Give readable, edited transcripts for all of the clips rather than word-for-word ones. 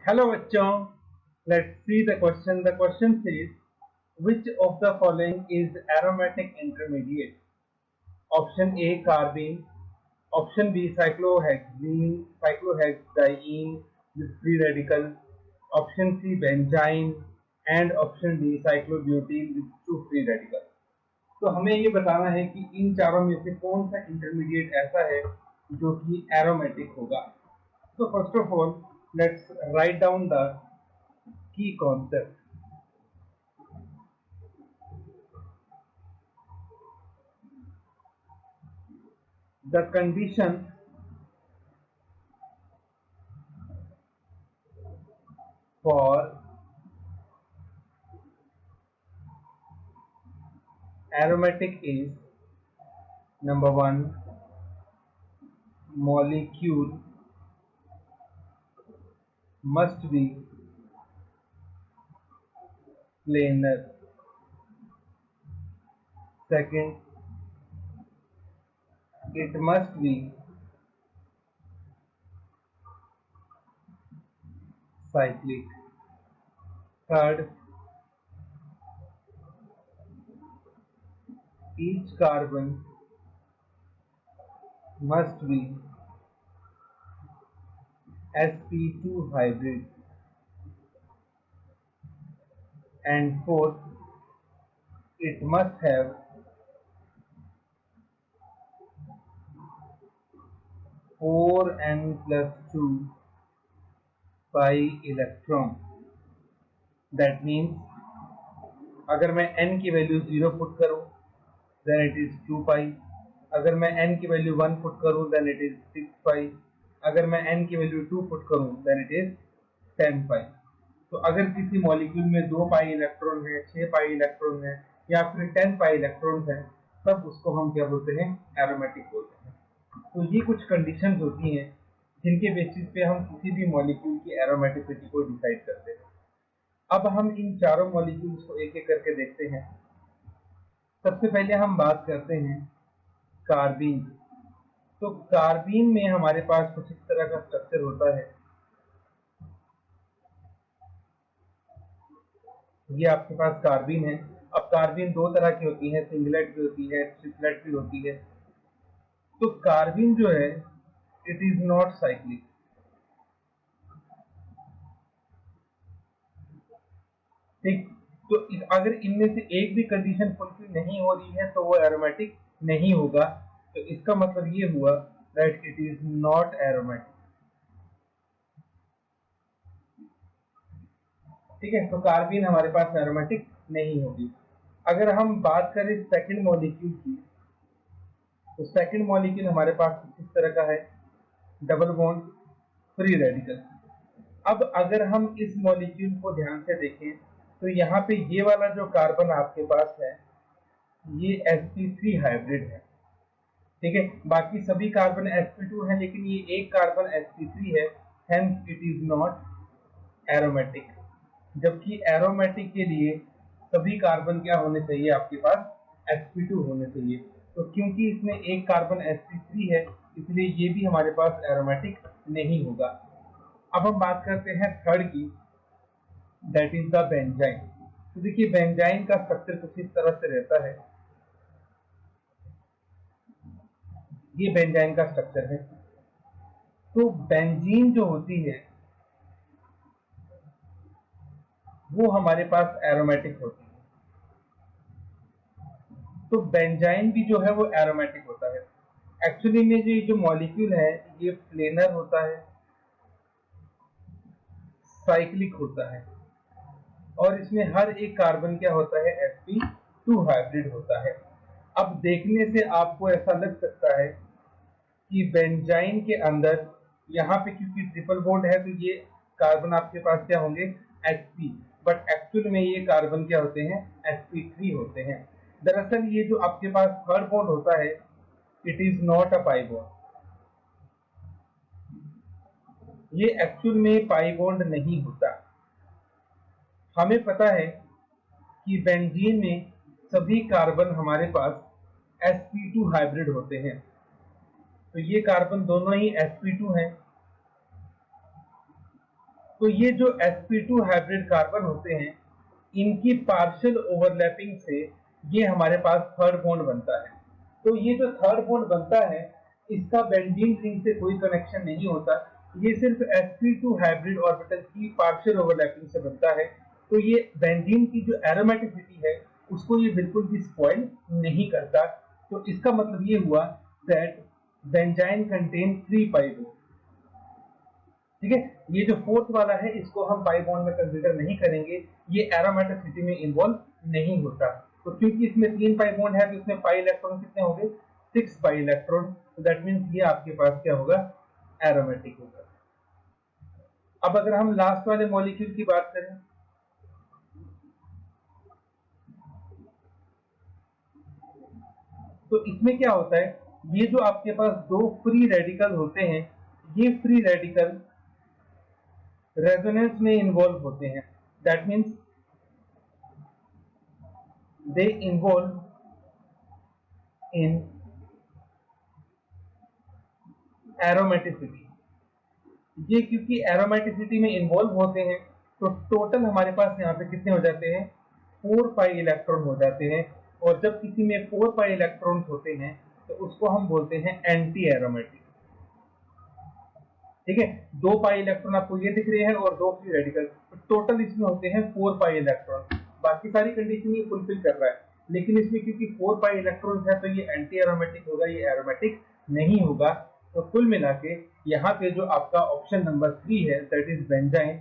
Hello बच्चों, let's see the question. The question says, which of the following is aromatic intermediate? Option A carbene, option B cyclohexadiene with free radical, option C benzene and option D cyclobutene with two free radical. तो हमें ये बताना है कि इन चारों में से कौन सा इंटरमीडिएट ऐसा है जो कि एरोमेटिक होगा. So first of all, let's write down the key concept. The condition for aromatic is number one, molecule must be planar. Second, it must be cyclic. Third, each carbon must be sp2 hybrid. And fourth, it must have 4n+2 pi electron. That means अगर मैं n की value 0 put करूं then it is 2 pi. अगर मैं n की value 1 put करूं then it is 6 pi. अगर मैं n की वैल्यू 2 पुट करूं then it is 10 pi. तो अगर किसी मॉलिक्यूल में 2 पाई इलेक्ट्रॉन है, 6 पाई इलेक्ट्रॉन है या फिर 10 पाई इलेक्ट्रॉन है, तब उसको हम क्या बोलते हैं? एरोमेटिक बोलते हैं. तो ये कुछ कंडीशंस होती हैं जिनके बेसिस पे हम किसी भी मॉलिक्यूल की एरोमेटिसिटी को डिसाइड करते हैं. अब हम इन चारों मॉलिक्यूल्स को एक एक करके देखते हैं. सबसे पहले हम बात करते हैं कार्बीन. तो कार्बीन में हमारे पास कुछ इस तरह का स्ट्रक्चर होता है. ये आपके पास कार्बीन है. अब कार्बीन दो तरह की होती है, सिंगलेट भी होती है, ट्रिपलेट भी होती है. तो कार्बीन जो है इट इज नॉट साइक्लिक. ठीक. तो अगर इनमें से एक भी कंडीशन फुलफिल नहीं हो रही है तो वो एरोमेटिक नहीं होगा. तो इसका मतलब ये हुआ that it is not aromatic. ठीक है. तो कार्बीन हमारे पास एरोमेटिक नहीं होगी. अगर हम बात करें सेकंड मॉलिक्यूल की, तो सेकंड मॉलिक्यूल हमारे पास किस तरह का है? Double bond free radical. अब अगर हम इस मॉलिक्यूल को ध्यान से देखें तो यहाँ पे ये वाला जो कार्बन आपके पास है ये sp3 हाइब्रिड है. ठीक है. बाकी सभी कार्बन sp2 है लेकिन ये एक कार्बन sp3 है, hence it is not aromatic. जबकि एरोमेटिक के लिए सभी कार्बन क्या होने चाहिए? आपके पास sp2 होने चाहिए. तो क्योंकि इसमें एक कार्बन sp3 है इसलिए ये भी हमारे पास एरोमेटिक नहीं होगा. अब हम बात करते हैं थर्ड की, दैट इज द बेंजाइन. तो देखिए बेंजाइन का स्ट्रक्चर कुछ इस तरह से रहता है. ये बेंजाइन का स्ट्रक्चर है. तो बेंजीन जो होती है वो हमारे पास एरोमेटिक होती है. तो बेंजाइन भी जो है वो एरोमेटिक होता है. एक्चुअली में जो मॉलिक्यूल है ये प्लेनर होता है, साइक्लिक होता है और इसमें हर एक कार्बन क्या होता है? sp2 हाइब्रिड होता है. अब देखने से आपको ऐसा लग सकता है कि बेंजाइन के अंदर यहाँ पे क्योंकि ट्रिपल बॉन्ड है तो ये कार्बन आपके पास क्या होंगे? sp. बट एक्चुअल में ये कार्बन क्या होते हैं? sp3 होते हैं. दरअसल ये जो आपके पास थर्ड बॉन्ड होता है it is not a pi bond. ये एक्चुअल में पाई बॉन्ड नहीं होता. हमें पता है कि बेंजीन में सभी कार्बन हमारे पास sp2 हाइब्रिड होते हैं. तो ये कार्बन दोनों ही sp2 हैं. तो ये जो sp2 हाइब्रिड कार्बन होते हैं, इनकी पार्शियल ओवरलैपिंग से ये हमारे पास थर्ड बॉन्ड बनता है। तो ये जो थर्ड बॉन्ड बनता है, इसका बेंजीन रिंग से कोई कनेक्शन नहीं होता, ये सिर्फ sp2 हाइब्रिड ऑर्बिटल की पार्शियल ओवरलैपिंग से बनता है। तो ये बेंजीन की जो एरोमेटिसिटी है उसको ये बिल्कुल भी स्पॉइल नहीं करता। तो इसका मतलब ये हुआ that benzene contain 3 pi bond. ठीक है, ये जो फोर्थ वाला है इसको हम पाई बॉन्ड में कंसीडर नहीं करेंगे, ये एरोमेटिसिटी में इन्वॉल्व नहीं होता। तो क्योंकि इसमें 3 पाई बॉन्ड है तो इसमें पाई इलेक्ट्रॉन कितने हो गए, 6 पाई इलेक्ट्रॉन। तो दैट मीन्स ये आपके पास क्या होगा, एरोमेटिक होगा। अब अगर हम लास्ट वाले मॉलिक्यूल की बात करें, तो इसमें क्या होता है, ये जो आपके पास दो फ्री रेडिकल होते हैं, ये फ्री रेडिकल रेजोनेंस में इन्वॉल्व होते हैं। That means they involve in aromaticity. ये क्योंकि एरोमेटिसिटी में इन्वॉल्व होते हैं तो टोटल हमारे पास यहाँ पे कितने हो जाते हैं, 4 पाई इलेक्ट्रॉन हो जाते हैं। और जब किसी में 4 पाई इलेक्ट्रॉन्स होते हैं तो उसको हम बोलते हैं एंटी एरोमेटिक। ठीक है, 2 पाई इलेक्ट्रॉन आपको ये दिख रहे हैं और 2 फ्री रेडिकल, तो टोटल इसमें होते हैं 4 पाई इलेक्ट्रॉन। बाकी सारी कंडीशन ये फुलफिल कर रहा है, लेकिन इसमें क्योंकि 4 पाई इलेक्ट्रॉन है तो ये एंटी एरोमेटिक होगा, ये एरोमेटिक नहीं होगा। तो कुल मिला के यहाँ पे जो आपका ऑप्शन नंबर 3 है, that is benzene,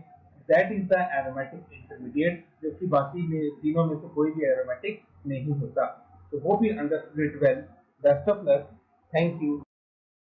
that is the aromatic intermediate, जबकि बाकी में तीनों में से कोई भी एरोमेटिक नहीं होता। तो hope you understood it well. Best of luck, thank you.